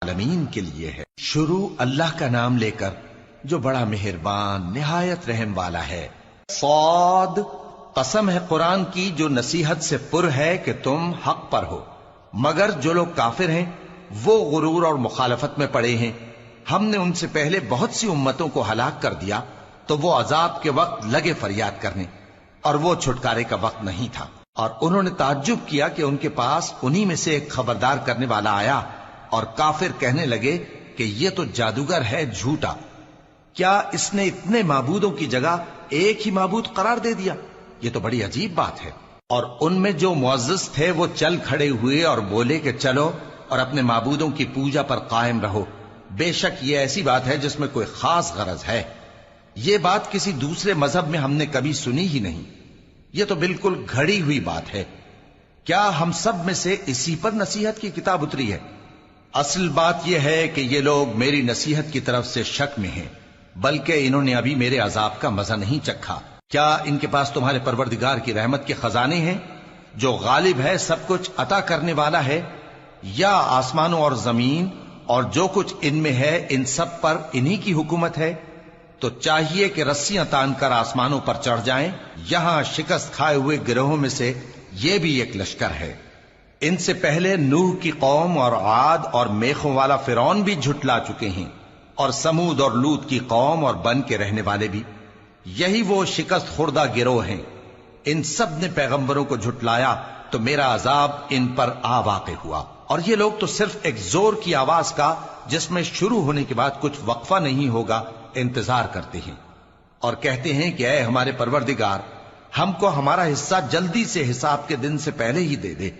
आलमीन के लिए है। शुरू अल्लाह का नाम लेकर जो बड़ा मेहरबान निहायत रहम वाला है। सौद, कसम है कुरान की जो नसीहत से पुर है कि तुम हक पर हो, मगर जो लोग काफिर हैं वो गुरूर और मुखालफत में पड़े हैं। हमने उनसे पहले बहुत सी उम्मतों को हलाक कर दिया तो वो अजाब के वक्त लगे फरियाद करने, और वो छुटकारे का वक्त नहीं था। और उन्होंने ताज्जुब किया कि उनके पास उन्हीं में से एक खबरदार करने वाला आया, और काफिर कहने लगे कि ये तो जादूगर है झूठा। क्या इसने इतने माबूदों की जगह एक ही माबूद करार दे दिया? ये तो बड़ी अजीब बात है। और उनमें जो मुअज़्ज़िज़ थे वो चल खड़े हुए और बोले कि चलो और अपने माबूदों की पूजा पर कायम रहो। बेशक ये ऐसी बात है जिसमें कोई खास गरज है। ये बात किसी दूसरे मजहब में हमने कभी सुनी ही नहीं। ये तो बिल्कुल घड़ी हुई बात है। क्या हम सब में से इसी पर नसीहत की किताब उतरी है? असल बात यह है कि ये लोग मेरी नसीहत की तरफ से शक में हैं, बल्कि इन्होंने अभी मेरे अजाब का मजा नहीं चखा। क्या इनके पास तुम्हारे परवरदिगार की रहमत के खजाने हैं जो गालिब है, सब कुछ अता करने वाला है, या आसमानों और जमीन और जो कुछ इनमें है इन सब पर इन्हीं की हुकूमत है? तो चाहिए कि रस्सियां तानकर आसमानों पर चढ़ जाएं। यहां शिकस्त खाए हुए गिरोहों में से ये भी एक लश्कर है। इनसे पहले नूह की कौम और आद और मेखों वाला फिरौन भी झुटला चुके हैं, और समूद और लूत की कौम और बन के रहने वाले भी। यही वो शिकस्त खुर्दा गिरोह हैं। इन सब ने पैगंबरों को झुटलाया तो मेरा अजाब इन पर आ वाक़े हुआ। और ये लोग तो सिर्फ एक जोर की आवाज का, जिसमें शुरू होने के बाद कुछ वक्फा नहीं होगा, इंतजार करते हैं और कहते हैं कि ऐ हमारे परवरदिगार, हमको हमारा हिस्सा जल्दी से हिसाब के दिन से पहले ही दे दे।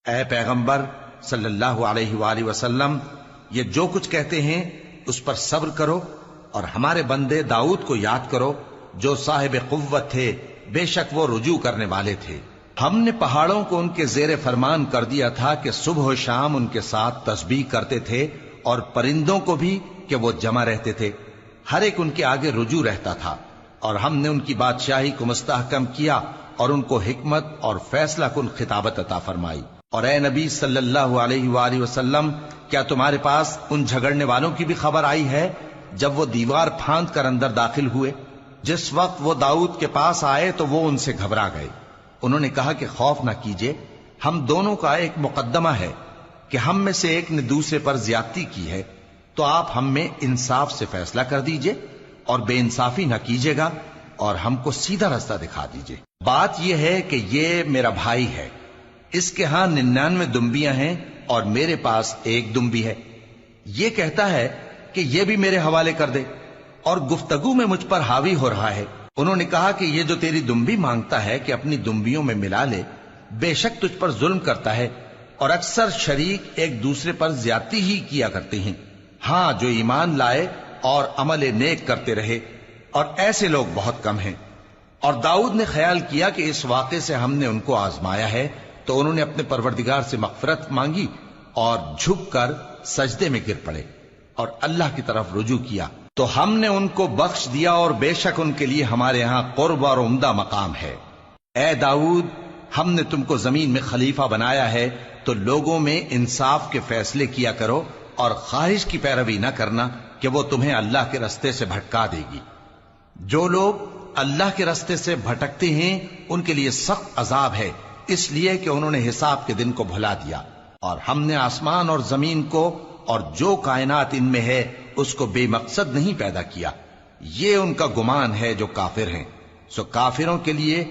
ऐ पैगंबर सल्लल्लाहु अलैहि वसल्लम, ये जो कुछ कहते हैं उस पर सब्र करो, और हमारे बंदे दाऊद को याद करो जो साहिब कुव्वत थे, बेशक वो रुजू करने वाले थे। हमने पहाड़ों को उनके जेर फरमान कर दिया था कि सुबह शाम उनके साथ तस्बीह करते थे, और परिंदों को भी कि वो जमा रहते थे, हर एक उनके आगे रुजू रहता था। और हमने उनकी बादशाही को मुस्तहकम किया और उनको हिकमत और फैसला कुन खिताबत अता फरमाई। और ए नबी सल्लल्लाहु अलैहि वसल्लम, क्या तुम्हारे पास उन झगड़ने वालों की भी खबर आई है जब वो दीवार फांद कर अंदर दाखिल हुए? जिस वक्त वो दाऊद के पास आए तो वो उनसे घबरा गए। उन्होंने कहा कि खौफ ना कीजिए, हम दोनों का एक मुकद्दमा है कि हम में से एक ने दूसरे पर ज्यादती की है, तो आप हम में इंसाफ से फैसला कर दीजिए और बेइंसाफी ना कीजिएगा, और हमको सीधा रास्ता दिखा दीजिए। बात यह है कि ये मेरा भाई है, इसके यहां 99 दुम्बियां हैं और मेरे पास एक दुम्बी है। ये कहता है कि ये भी मेरे हवाले कर दे, और गुफ्तगू में मुझ पर हावी हो रहा है। उन्होंने कहा कि ये जो तेरी दुम्बी मांगता है कि अपनी दुम्बियों में मिला ले, बेशक तुझ पर जुल्म करता है, और अक्सर शरीक एक दूसरे पर ज्यादती ही किया करते हैं। हां, जो ईमान लाए और अमल नेक करते रहे, और ऐसे लोग बहुत कम हैं। और दाऊद ने ख्याल किया कि इस वाक़े से हमने उनको आजमाया है, तो उन्होंने अपने परवरदिगार से मग़फ़िरत मांगी और झुककर सजदे में गिर पड़े और अल्लाह की तरफ रुजू किया, तो हमने उनको बख्श दिया, और बेशक उनके लिए हमारे यहां कुर्ब और उम्दा मकाम है। ए दाऊद, हमने तुमको जमीन में खलीफा बनाया है, तो लोगों में इंसाफ के फैसले किया करो, और ख्वाहिश की पैरवी न करना कि वो तुम्हें अल्लाह के रास्ते से भटका देगी। जो लोग अल्लाह के रास्ते से भटकते हैं उनके लिए सख्त अजाब है, इसलिए कि उन्होंने हिसाब के दिन को भुला दिया। और हमने आसमान और जमीन को और जो कायनात इनमें है उसको बेमकसद नहीं पैदा किया। ये उनका गुमान है जो काफिर हैं, सो काफिरों के लिए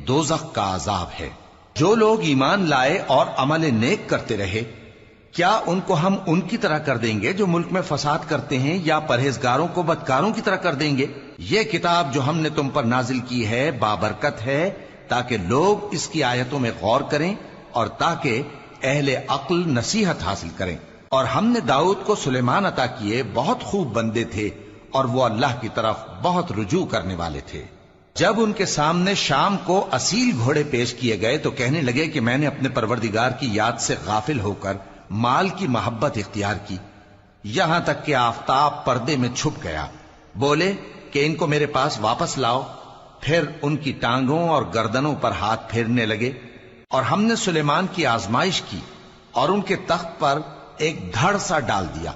दोज़ख का अजाब है। जो लोग ईमान लाए और अमल नेक करते रहे, क्या उनको हम उनकी तरह कर देंगे जो मुल्क में फसाद करते हैं, या परहेजगारों को बदकारों की तरह कर देंगे? ये किताब जो हमने तुम पर नाजिल की है बाबरकत है, ताकि लोग इसकी आयतों में गौर करें और ताकि अहले अक्ल नसीहत हासिल करें। और हमने दाऊद को सुलेमान अता किए, बहुत खूब बंदे थे, और वो अल्लाह की तरफ बहुत रुजू करने वाले थे। जब उनके सामने शाम को असील घोड़े पेश किए गए तो कहने लगे कि मैंने अपने परवरदिगार की याद से गाफिल होकर माल की मोहब्बत इख्तियार की, यहां तक कि आफताब पर्दे में छुप गया। बोले कि इनको मेरे पास वापस लाओ। फिर उनकी टांगों और गर्दनों पर हाथ फेरने लगे। और हमने सुलेमान की आजमाइश की और उनके तख्त पर ایک دھڑ سا ڈال دیا۔